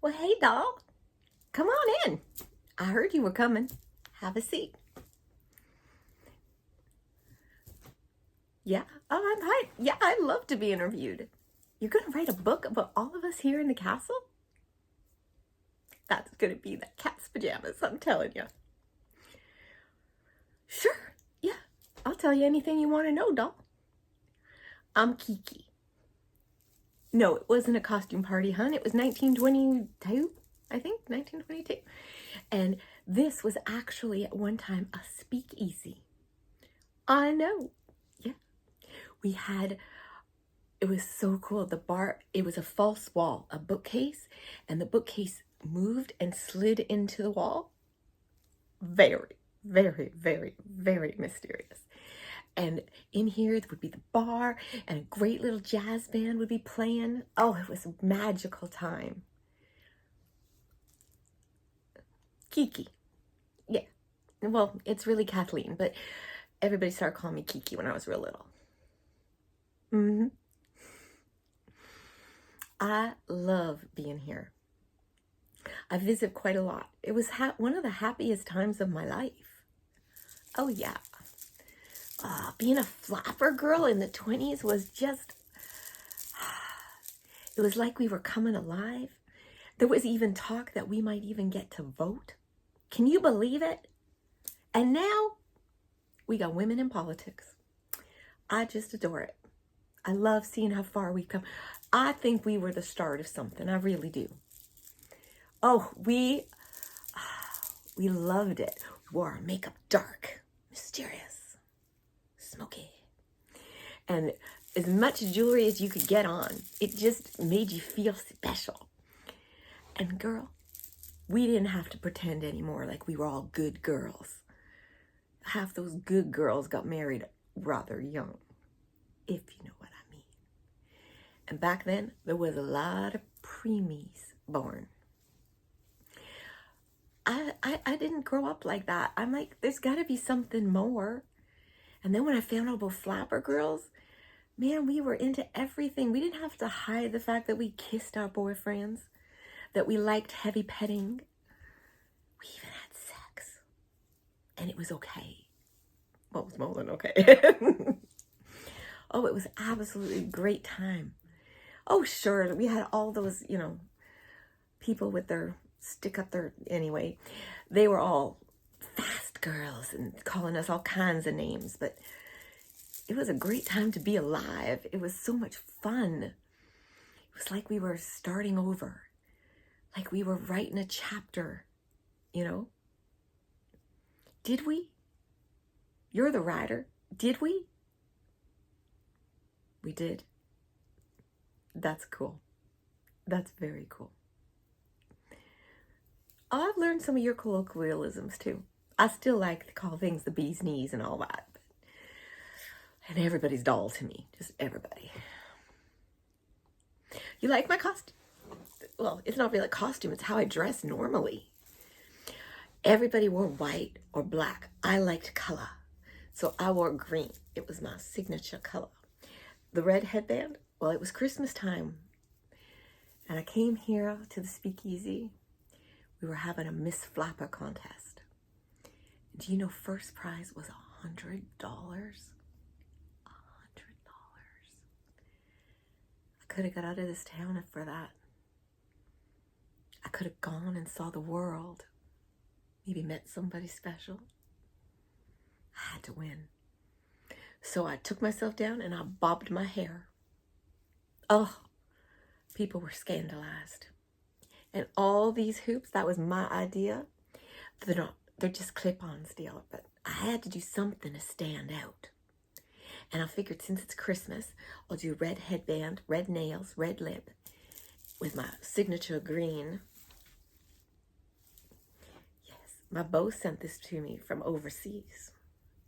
Well, hey, doll. Come on in. I heard you were coming. Have a seat. Yeah. Oh, I'm fine. Yeah, I'd love to be interviewed. You're going to write a book about all of us here in the castle? That's going to be the cat's pajamas, I'm telling you. Sure. Yeah. I'll tell you anything you want to know, doll. I'm Kiki. No, it wasn't a costume party, hon. It was 1922, I think, 1922. And this was actually at one time a speakeasy. I know. Yeah. We had, it was so cool. The bar, it was a false wall, a bookcase, and the bookcase moved and slid into the wall. Very, very, very, very mysterious. And in here would be the bar, and a great little jazz band would be playing. Oh, it was a magical time. Kiki. Yeah. Well, it's really Kathleen, but everybody started calling me Kiki when I was real little. I love being here. I visit quite a lot. It was one of the happiest times of my life. Oh, yeah. Being a flapper girl in the 20s was just, it was like we were coming alive. There was even talk that we might even get to vote. Can you believe it? And now we got women in politics. I just adore it. I love seeing how far we've come. I think we were the start of something. I really do. Oh, we loved it. We wore our makeup dark, mysterious, smoky, and as much jewelry as you could get on. It just made you feel special. And girl, we didn't have to pretend anymore like we were all good girls. Half those good girls got married rather young, if you know what I mean. And back then, there was a lot of preemies born. I didn't grow up like that. I'm like, there's got to be something more. And then when I found out about flapper girls, man, we were into everything. We didn't have to hide the fact that we kissed our boyfriends, that we liked heavy petting. We even had sex. And it was okay. Well, it was more than okay. Oh, it was absolutely a great time. Oh, sure. We had all those, people with their stick up their, anyway, they were all fast girls and calling us all kinds of names, but it was a great time to be alive. It was so much fun. It was like we were starting over, like we were writing a chapter, Did we? You're the writer. Did we? We did. That's cool. That's very cool. Oh, I've learned some of your colloquialisms too. I still like to call things the bee's knees and all that. And everybody's doll to me. Just everybody. You like my costume? Well, it's not really a costume. It's how I dress normally. Everybody wore white or black. I liked color. So I wore green. It was my signature color. The red headband, well, it was Christmas time. And I came here to the speakeasy. We were having a Miss Flapper contest. Do you know first prize was $100? $100. I could have got out of this town for that. I could have gone and saw the world. Maybe met somebody special. I had to win. So I took myself down and I bobbed my hair. Oh, people were scandalized. And all these hoops, that was my idea. They're just clip-ons still, but I had to do something to stand out. And I figured since it's Christmas, I'll do red headband, red nails, red lip with my signature green. Yes, my beau sent this to me from overseas.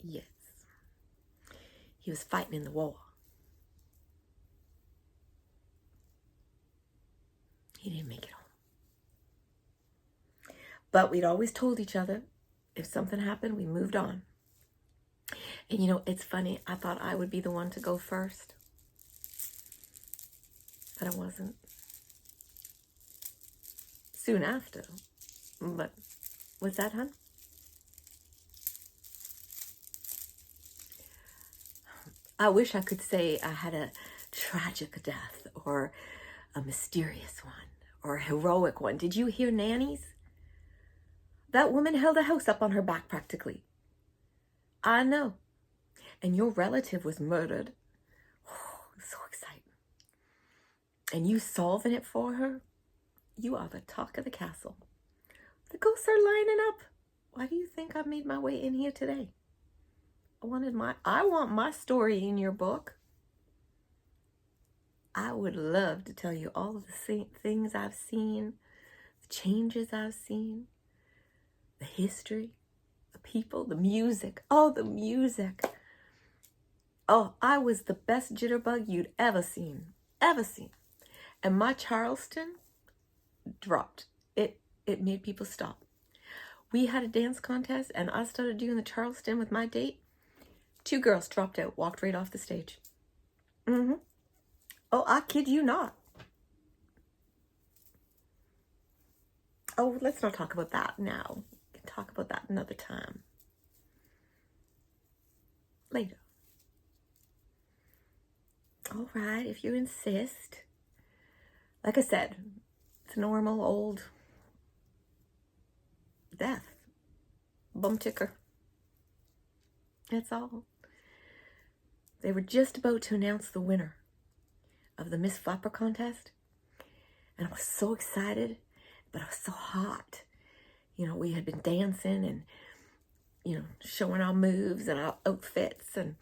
Yes. He was fighting in the war. He didn't make it home. But we'd always told each other, if something happened, we moved on. And it's funny, I thought I would be the one to go first. But I wasn't. soon after. But what's that, hon? I wish I could say I had a tragic death or a mysterious one or a heroic one. Did you hear Nanny's? That woman held a house up on her back practically. I know. And your relative was murdered. Oh, so exciting. And you solving it for her? You are the talk of the castle. The ghosts are lining up. Why do you think I made my way in here today? I want my story in your book. I would love to tell you all of the things I've seen, the changes I've seen, the history, the people, the music. Oh, the music. Oh, I was the best jitterbug you'd ever seen. Ever seen. And my Charleston dropped. It made people stop. We had a dance contest and I started doing the Charleston with my date. 2 girls dropped out, walked right off the stage. Oh, I kid you not. Oh, let's not talk about that now. We can talk about that another time. Later. All right, if you insist. Like I said, it's a normal old death. Bum ticker. That's all. They were just about to announce the winner of the Miss Flapper contest. And I was so excited, but I was so hot. You know, we had been dancing and, you know, showing our moves and our outfits. And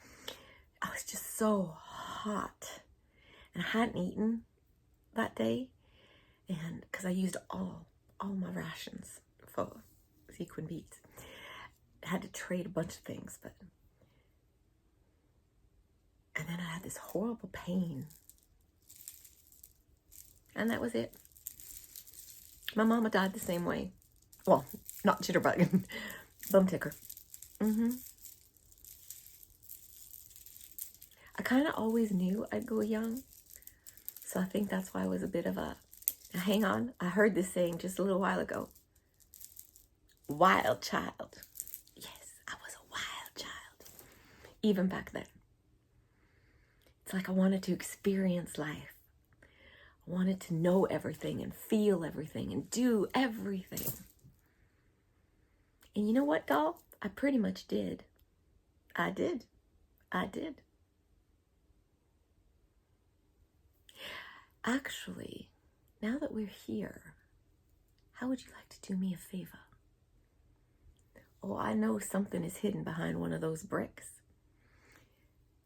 I was just so hot. And I hadn't eaten that day. And because I used all my rations for sequin beads. I had to trade a bunch of things, but... And then I had this horrible pain. And that was it. My mama died the same way. Well, not jitterbug. Bum ticker. I kind of always knew I'd go young. So I think that's why I was a bit of a... Now hang on. I heard this saying just a little while ago. Wild child. Yes, I was a wild child. Even back then. It's like I wanted to experience life. I wanted to know everything and feel everything and do everything. And you know what, doll? I pretty much did. I did. Actually, now that we're here, how would you like to do me a favor? Oh, I know something is hidden behind one of those bricks.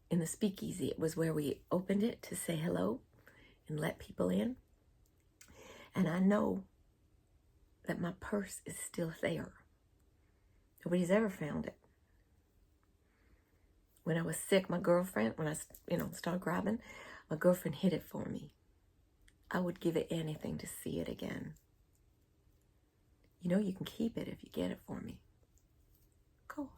In the speakeasy, it was where we opened it to say hello and let people in. And I know that my purse is still there. Nobody's ever found it. When I was sick, my girlfriend, when I, started grabbing, my girlfriend hid it for me. I would give it anything to see it again. You know, you can keep it if you get it for me. Of course.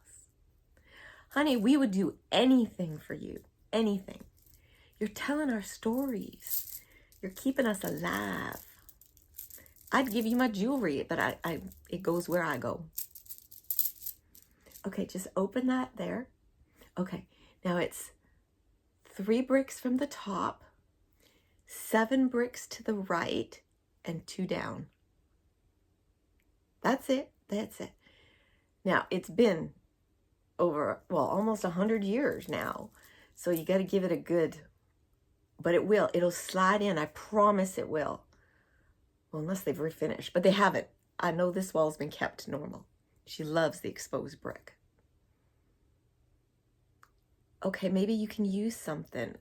Honey, we would do anything for you. Anything. You're telling our stories. You're keeping us alive. I'd give you my jewelry, but it goes where I go. Okay, just open that there. Okay, now it's 3 bricks from the top, 7 bricks to the right, and 2 down. That's it. That's it. Now, it's been over, almost 100 years now. So you got to give it a good, but it will. It'll slide in. I promise it will. Well, unless they've refinished, but they haven't. I know this wall's been kept normal. She loves the exposed brick. Okay, maybe you can use something.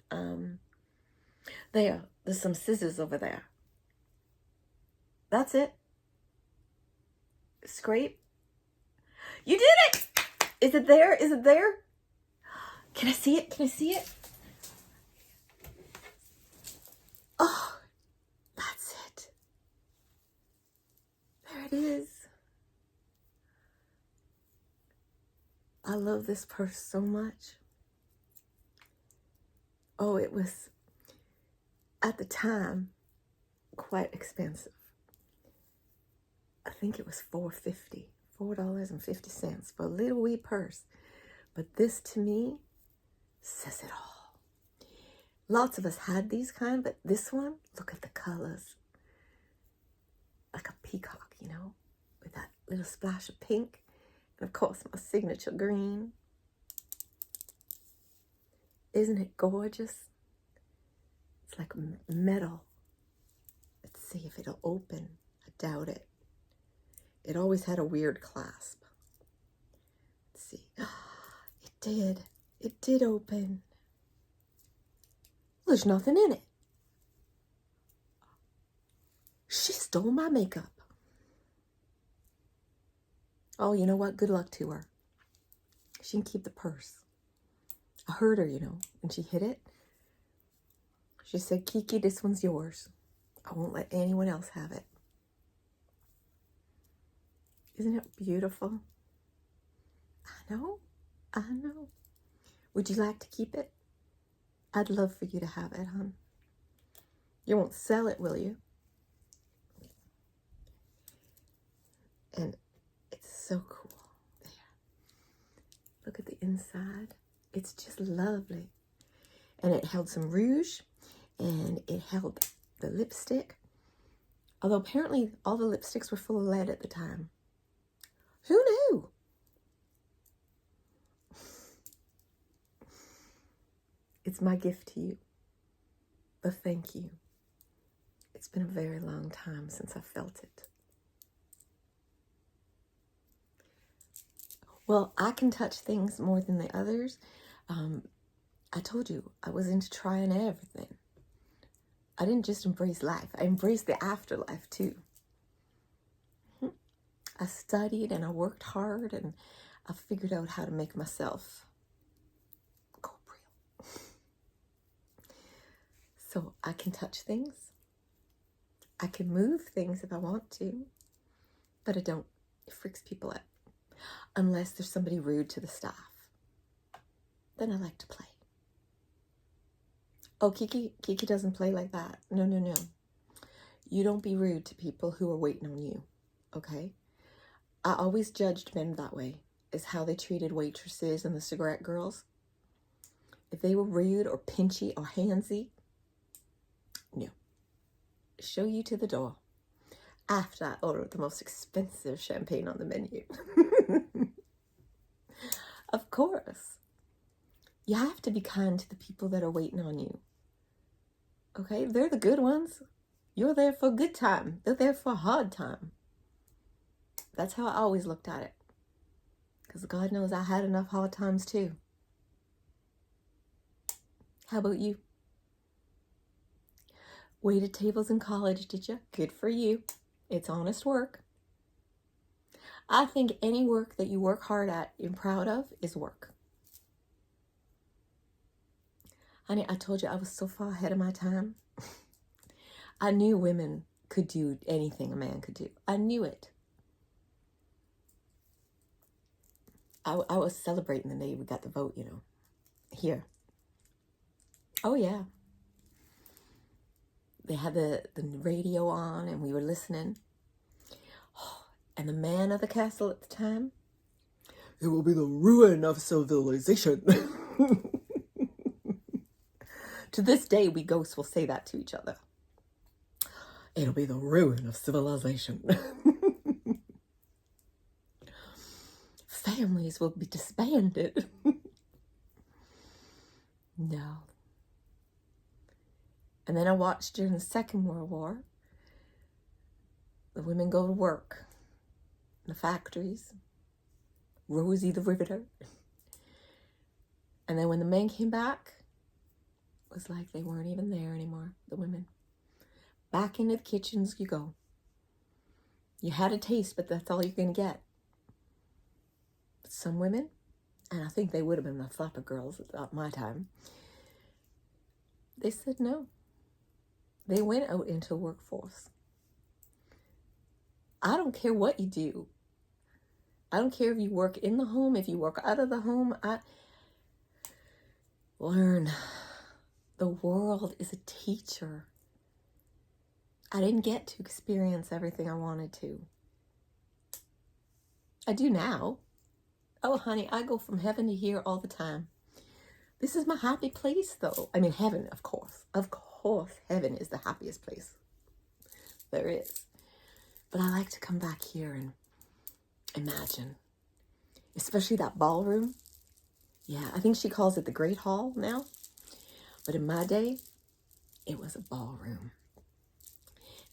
There's some scissors over there. That's it. Scrape. You did it! Is it there? Is it there? Can I see it? Can I see it? Oh, that's it. There it is. I love this purse so much. Oh, it was, at the time, quite expensive. I think it was $4.50 for a little wee purse. But this to me says it all. Lots of us had these kind, but this one, look at the colors. Like a peacock, you know, with that little splash of pink. And of course, my signature green. Isn't it gorgeous? It's like metal. Let's see if it'll open. I doubt it. It always had a weird clasp. Let's see. It did. It did open. There's nothing in it. She stole my makeup. Oh, you know what? Good luck to her. She can keep the purse. I heard her, you know, when she hit it. She said, Kiki, this one's yours. I won't let anyone else have it. Isn't it beautiful? I know. I know. Would you like to keep it? I'd love for you to have it, hon. You won't sell it, will you? And it's so cool. There. Look at the inside. It's just lovely. And it held some rouge. And it held the lipstick. Although apparently all the lipsticks were full of lead at the time. Who knew? It's my gift to you. But thank you. It's been a very long time since I felt it. Well, I can touch things more than the others. I told you, I was into trying everything. I didn't just embrace life. I embraced the afterlife too. I studied and I worked hard and I figured out how to make myself corporeal. So I can touch things. I can move things if I want to, but I don't. It freaks people out. Unless there's somebody rude to the staff. Then I like to play. Oh, Kiki doesn't play like that. No, no, no. You don't be rude to people who are waiting on you, okay? I always judged men that way, is how they treated waitresses and the cigarette girls. If they were rude or pinchy or handsy, no. Show you to the door after I ordered the most expensive champagne on the menu. Of course. You have to be kind to the people that are waiting on you. Okay? They're the good ones. You're there for a good time. They're there for a hard time. That's how I always looked at it. Because God knows I had enough hard times too. How about you? Waited tables in college, did you? Good for you. It's honest work. I think any work that you work hard at and proud of is work. Honey, I told you I was so far ahead of my time. I knew women could do anything a man could do. I knew it. I was celebrating the day we got the vote, you know, here. Oh, yeah. They had the radio on and we were listening. And the man of the castle at the time, it will be the ruin of civilization. To this day, we ghosts will say that to each other. It'll be the ruin of civilization. Families will be disbanded. No. And then I watched during the Second World War, the women go to work in the factories, Rosie the Riveter. And then when the men came back, it was like they weren't even there anymore, the women. Back into the kitchens you go. You had a taste, but that's all you're going to get. But some women, and I think they would have been the flapper girls at my time, they said no. They went out into the workforce. I don't care what you do. I don't care if you work in the home, if you work out of the home. Learn. The world is a teacher. I didn't get to experience everything I wanted to. I do now. Oh, honey, I go from heaven to here all the time. This is my happy place, though. I mean, heaven, of course. Of course, heaven is the happiest place there is. But I like to come back here and imagine, especially that ballroom. Yeah, I think she calls it the Great Hall now. But in my day, it was a ballroom.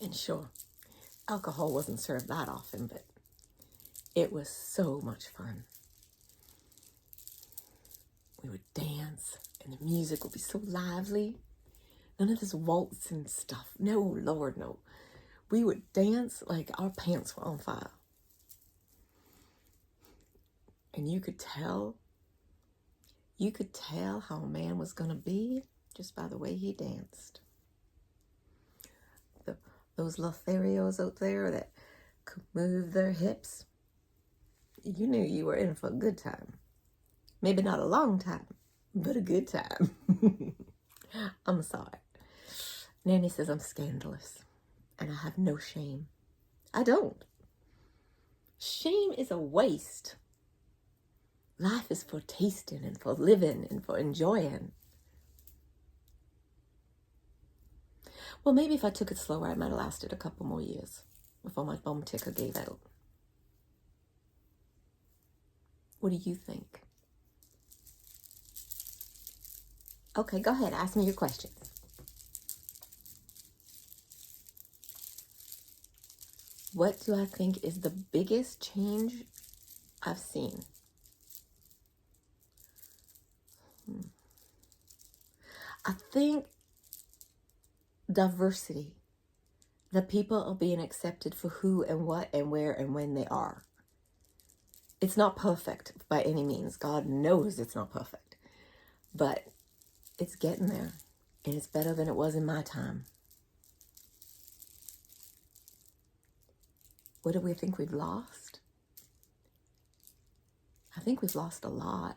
And sure, alcohol wasn't served that often, but it was so much fun. We would dance, and the music would be so lively. None of this waltz and stuff. No, Lord, no. We would dance like our pants were on fire. And you could tell how a man was going to be just by the way he danced. Those Lotharios out there that could move their hips, you knew you were in for a good time. Maybe not a long time, but a good time. I'm sorry. Nanny says I'm scandalous, and I have no shame. I don't. Shame is a waste. Life is for tasting and for living and for enjoying. Well, maybe if I took it slower, I might have lasted a couple more years before my bum ticker gave out. What do you think? Okay, go ahead. Ask me your questions. What do I think is the biggest change I've seen? I think diversity. That people are being accepted for who and what and where and when they are. It's not perfect by any means. God knows it's not perfect. But it's getting there. And it's better than it was in my time. What do we think we've lost? I think we've lost a lot.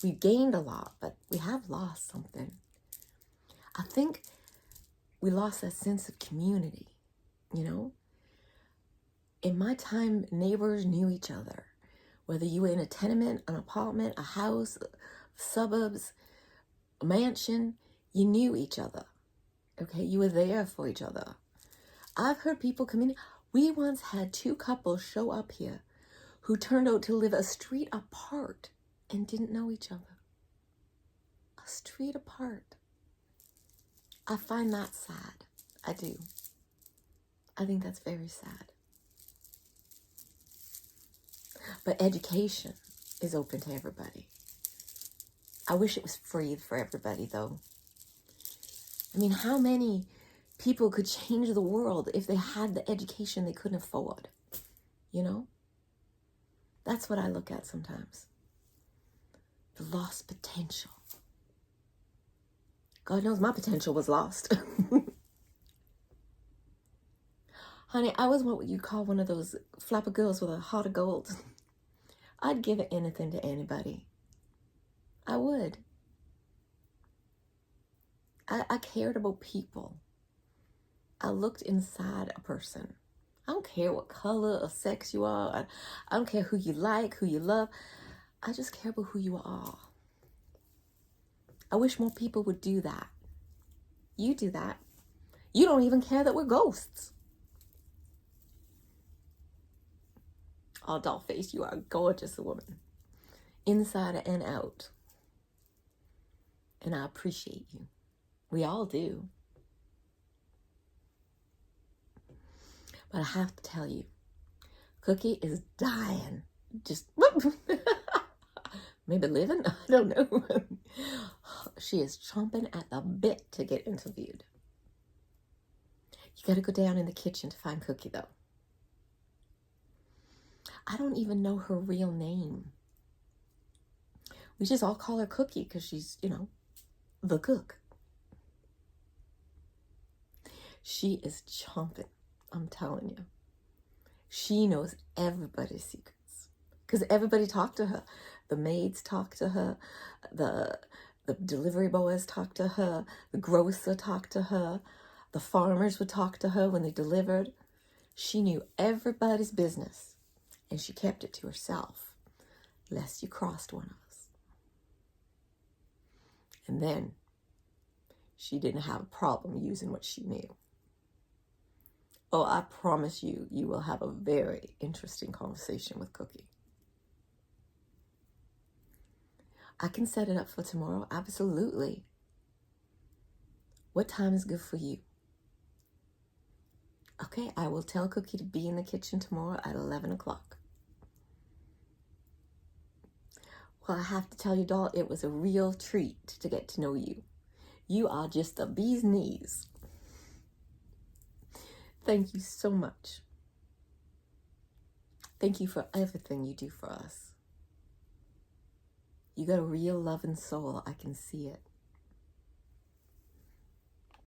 We've gained a lot, but we have lost something. I think we lost that sense of community, you know? In my time, neighbors knew each other. Whether you were in a tenement, an apartment, a house, suburbs, a mansion, you knew each other, okay? You were there for each other. I've heard people come in. We once had 2 couples show up here who turned out to live a street apart and didn't know each other. A street apart. I find that sad. I do. I think that's very sad. But education is open to everybody. I wish it was free for everybody, though. I mean, how many people could change the world if they had the education they couldn't afford? You know? That's what I look at sometimes. The lost potential. God knows my potential was lost. Honey, I was what you call one of those flapper girls with a heart of gold. I'd give anything to anybody. I would. I cared about people. I looked inside a person. I don't care what color or sex you are. I don't care who you like, who you love. I just care about who you are. I wish more people would do that. You do that. You don't even care that we're ghosts. Oh, Dollface, you are a gorgeous woman. Inside and out. And I appreciate you. We all do. But I have to tell you, Cookie is dying. Just, maybe living? I don't know. She is chomping at the bit to get interviewed. You got to go down in the kitchen to find Cookie, though. I don't even know her real name. We just all call her Cookie because she's, you know, the cook. She is chomping, I'm telling you. She knows everybody's secrets because everybody talked to her. The maids talked to her. The delivery boys talked to her. The grocer talked to her. The farmers would talk to her when they delivered. She knew everybody's business. And she kept it to herself, lest you crossed one of us. And then she didn't have a problem using what she knew. Oh, I promise you, you will have a very interesting conversation with Cookie. I can set it up for tomorrow, absolutely. What time is good for you? Okay, I will tell Cookie to be in the kitchen tomorrow at 11 o'clock. Well, I have to tell you, doll, it was a real treat to get to know you. You are just the bee's knees. Thank you so much. Thank you for everything you do for us. You got a real loving soul. I can see it.